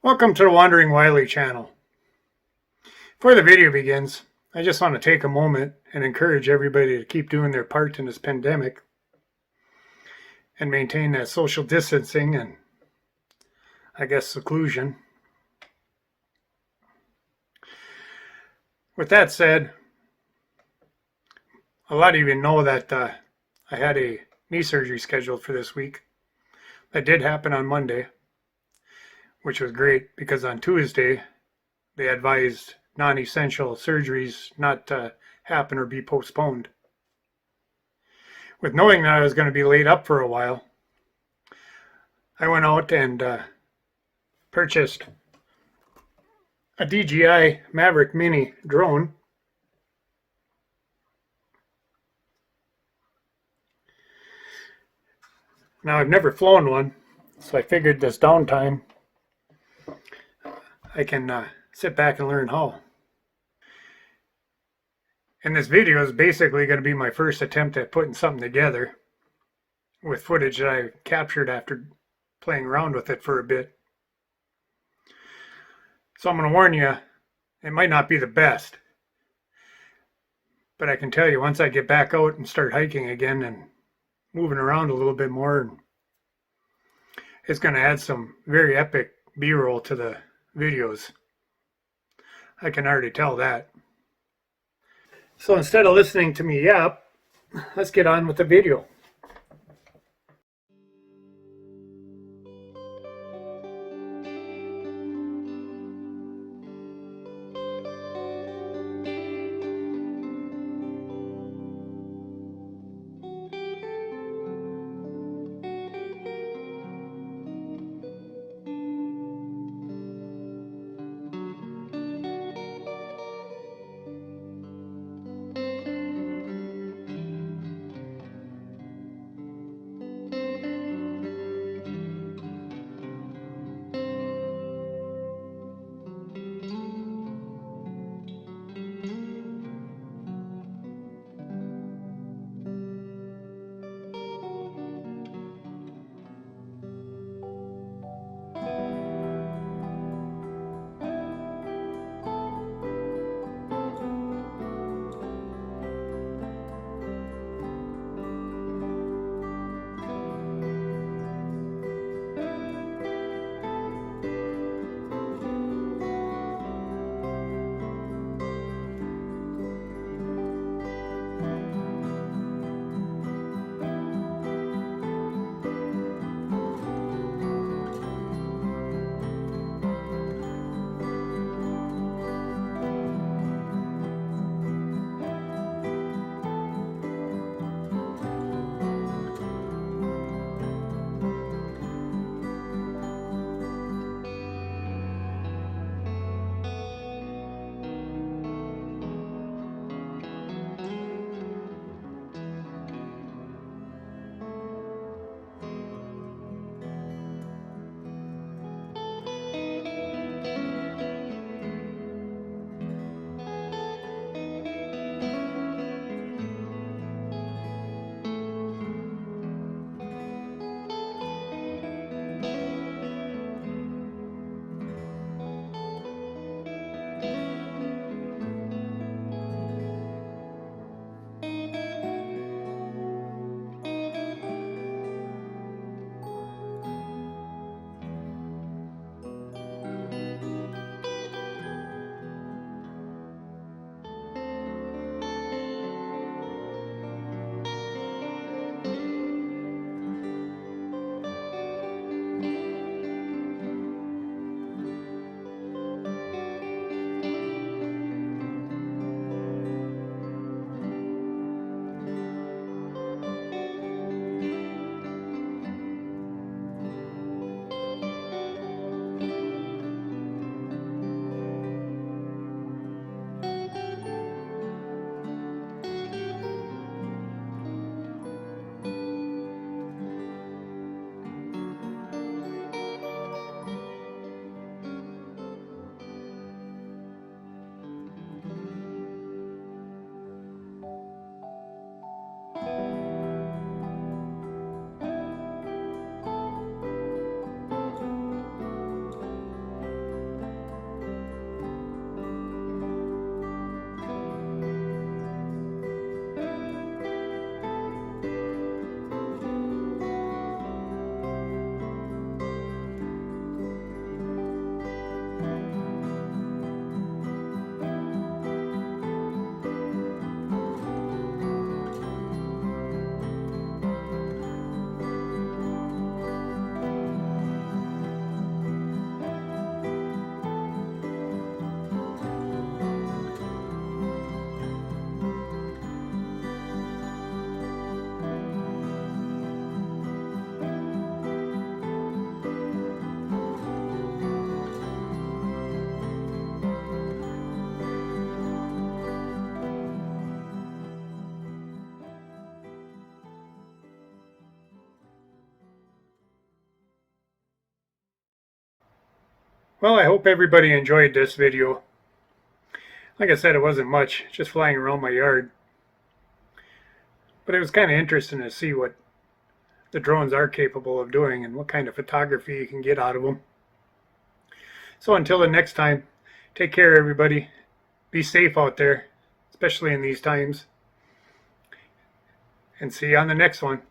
Welcome to the Wandering Wiley channel. Before the video begins, I just want to take a moment and encourage everybody to keep doing their part in this pandemic and maintain that social distancing and, I guess, seclusion. With that said, a lot of you know that I had a knee surgery scheduled for this week. That did happen on Monday, which was great because on Tuesday they advised non-essential surgeries not to happen or be postponed. With knowing that I was going to be laid up for a while, I went out and purchased a DJI Mavic Mini drone. Now, I've never flown one, so I figured this downtime I can sit back and learn how. And this video is basically going to be my first attempt at putting something together with footage that I captured after playing around with it for a bit. So I'm going to warn you, it might not be the best. But I can tell you, once I get back out and start hiking again and moving around a little bit more, it's going to add some very epic B-roll to the videos. I can already tell that. So instead of listening to me yap, let's get on with the video. Well, I hope everybody enjoyed this video. Like I said, it wasn't much, just flying around my yard. But it was kind of interesting to see what the drones are capable of doing and what kind of photography you can get out of them. So until the next time, take care everybody. Be safe out there, especially in these times. And see you on the next one.